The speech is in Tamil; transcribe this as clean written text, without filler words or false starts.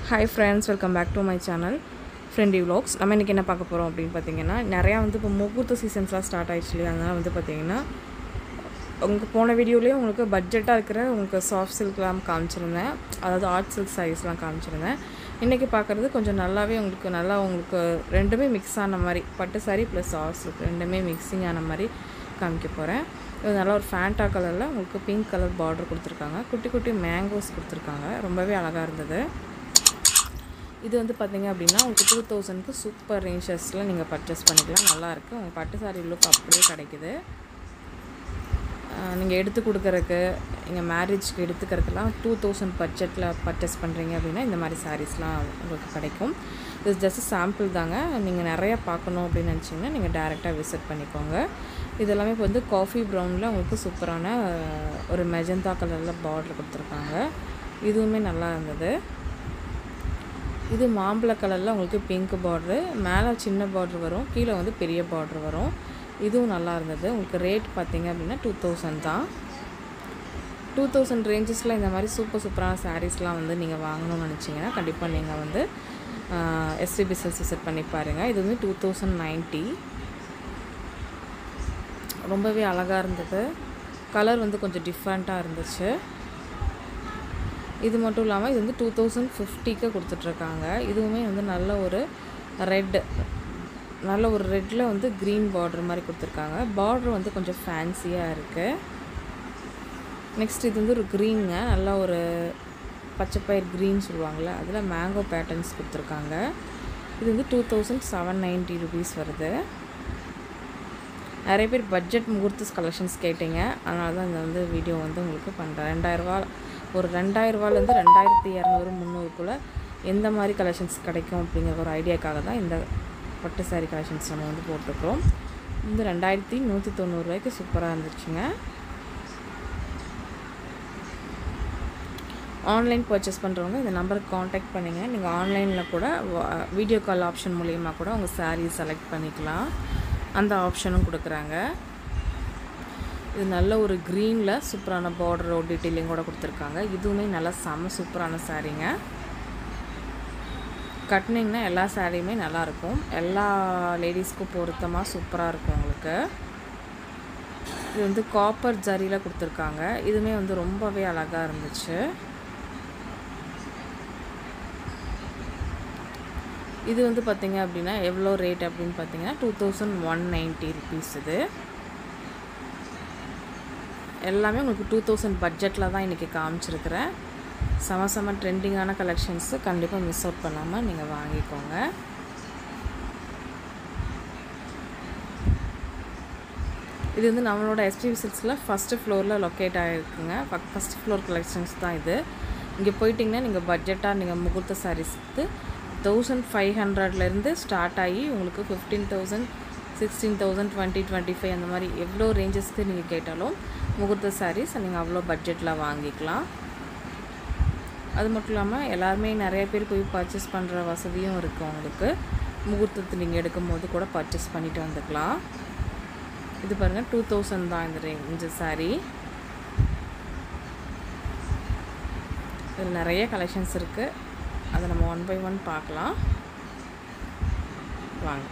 Hi friends, welcome back to my channel Friendly Vlogs. நம்ம இன்னைக்கு என்ன பார்க்க போறோம் அப்படினு பாத்தீங்கன்னா நிறைய வந்து இப்போ முகூர்த்த சீசன்ஸ்லாம் ஸ்டார்ட் ஆயிடுச்சு. அதனால வந்து பாத்தீங்கன்னா உங்க போன வீடியோலயே உங்களுக்கு பட்ஜெட்டா இருக்கிற உங்களுக்கு சாஃப்ட் சில்க்லாம் காமிச்சிருந்தேன். அதாவது ஆர்ட் சில்க் சாரீஸ்லாம் காமிச்சிருந்தேன். இன்னைக்கு பார்க்கிறது கொஞ்சம் நல்லாவே உங்களுக்கு ரெண்டுமே மிக்ஸ் ஆன மாதிரி பட்டு saree plus சாஃப்ட் சில்க் ரெண்டுமே மிக்சிங் ஆன மாதிரி காமிக்க போறேன். இது நல்ல ஒரு ஃபேண்டா கலர்ல உங்களுக்கு பிங்க் கலர் border கொடுத்திருக்காங்க. குட்டி குட்டி மேங்கோஸ் கொடுத்திருக்காங்க. ரொம்பவே அழகா இருந்தது. இது வந்து பாத்தீங்க அப்படினா உங்களுக்கு 2000 க்கு சூப்பர் ரேஞ்சஸ்ல நீங்க பர்ச்சேஸ் பண்ணிக்கலாம். நல்லா இருக்கு. உங்க பட்டு saree லுக் அப்படியே கிடைக்குது. நீங்க எடுத்து கொடுக்கறதுக்கு நீங்க மேரேஜ்க்கு எடுத்துக்கறதுக்குலாம் 2000 பட்ஜெட்ல பர்ச்சேஸ் பண்றீங்க அப்படினா இந்த மாதிரி sareesலாம் உங்களுக்கு கிடைக்கும். இது ஜஸ்ட் சாம்பிள் தாங்க. நீங்க நிறைய பார்க்கணும் அப்படி நினைச்சீங்கன்னா நீங்க டைரக்ட்டா விசிட் பண்ணிக்கோங்க. இதெல்லாம் இப்போ வந்து காஃபி பிரவுன்ல உங்களுக்கு சூப்பரான ஒரு மெஜந்தா கலர்ல border கொடுத்திருக்காங்க. இதுவுமே நல்லா இருந்தது. இது மாம்பழ கலர்ல உங்களுக்கு பிங்க் border, மேல சின்ன border வரும், கீழ வந்து பெரிய border வரும். இதுவும் நல்லா இருந்தது. உங்களுக்கு ரேட் பாத்தீங்க அப்படினா 2000 தான். 2000 ரேஞ்சஸ்ல இந்த மாதிரி சூப்பரான sareesலாம் வந்து நீங்க வாங்கணும்னு நினைச்சீங்கன்னா கண்டிப்பா நீங்க வந்து SCB Silks விசிட் பண்ணி பாருங்க. இது வந்து 2090. ரொம்பவே அழகா இருந்தது. கலர் வந்து கொஞ்சம் டிஃபரண்டா இருந்துச்சு. இது மட்டும் இல்லாம இது வந்து 2050 க்கு கொடுத்துட்டு இருக்காங்க. இதுவுமே வந்து நல்ல ஒரு ரெட்ல வந்து green border மாதிரி கொடுத்திருக்காங்க. border வந்து கொஞ்சம் ஃபேன்சியா இருக்கு. நெக்ஸ்ட் இது வந்து ஒரு greenங்க. நல்ல ஒரு பச்சை பயிர் green சொல்வாங்கல. அதுல mango patterns கொடுத்திருக்காங்க. இது வந்து 2790 rupees வருது. நிறைய பேர் பட்ஜெட் முகூர்த்த கலெக்ஷன்ஸ் கேட்டிங்க. அதனால தான் இந்த வந்து வீடியோ வந்து உங்களுக்கு பண்றேன். 2000 ரூபாய் ஒரு 2000 ரூபாயில இருந்து 2200 300 குள்ள எந்த மாதிரி கலெக்ஷன்ஸ் கிடைக்கும் அப்படிங்கற ஒரு ஐடியாக்காக தான் இந்த பட்டு saree கலெக்ஷன்ஸ் நம்ம வந்து போட்டுறோம். இந்த 2190 ரூபாய்க்கு சூப்பரா இருந்துச்சுங்க. ஆன்லைன் பர்ச்சேஸ் பண்றவங்க இந்த நம்பருக்கு कांटेक्ट பண்ணுங்க. நீங்க ஆன்லைன்ல கூட வீடியோ கால் ஆப்ஷன் மூலமா கூட உங்க saree செலக்ட் பண்ணிக்கலாம். அந்த ஆப்ஷனும் கொடுக்கறாங்க. இது நல்ல ஒரு greenல சூப்பரான border டீடைலிங் கூட கொடுத்திருக்காங்க. இதுவுமே நல்ல செம சூப்பரான சாரீங்க. கட்னிங்னா எல்லா சாரியுமே நல்லா இருக்கும். எல்லா லேடிஸ்க்கு பொருத்தமா சூப்பரா இருக்கும் உங்களுக்கு. இது வந்து காப்பர் ஜரியில கொடுத்திருக்காங்க. இதுமே வந்து ரொம்பவே அழகா இருந்துச்சு. இது வந்து பாத்தீங்க அப்படினா எவ்வளவு ரேட் அப்படினு பாத்தீங்கன்னா 2190 rupees இது. எல்லாமே உங்களுக்கு 2000 பட்ஜெட்ல தான் இன்னைக்கு காமிச்சிருக்கேன். சம ட்ரெண்டிங்கான கலெக்ஷன்ஸ் கண்டிப்பா மிஸ் அவுட் பண்ணாம நீங்க வாங்கிக்கோங்க. இது வந்து நம்மளோட SCB Silksல ஃபர்ஸ்ட் ஃப்ளோர்ல லொகேட் ஆயிருக்குங்க. ஃபர்ஸ்ட் ஃப்ளோர் கலெக்ஷன்ஸ் தான் இது. இங்க போய்டிங்கனா நீங்க பட்ஜெட்டா நீங்க முகூர்த்த sareesக்கு 1500 ல இருந்து ஸ்டார்ட் ஆகி உங்களுக்கு 15000 16000 20 25 அந்த மாதிரி எவ்வளவு ரேஞ்சஸ்க்கு நீங்க கேட்டாலும் முகூர்த்த sarees நீங்க அவ்ளோ பட்ஜெட்ல வாங்கிக்கலாம். அது மட்டும் இல்லாம எல்லாரும் நிறைய பேர் போய் பர்ச்சேஸ் பண்ற வசதியும் இருக்கு உங்களுக்கு. முகூர்த்தத்துக்கு நீங்க எடுக்கும்போது கூட பர்ச்சேஸ் பண்ணிட்டு வந்துக்கலாம். இது பாருங்க 2000 தான் இந்த ரேஞ்ச் saree. இதுல நிறைய கலெக்ஷன்ஸ் இருக்கு. அத நம்ம ஒன் பை ஒன் பார்க்கலாம். வாங்க.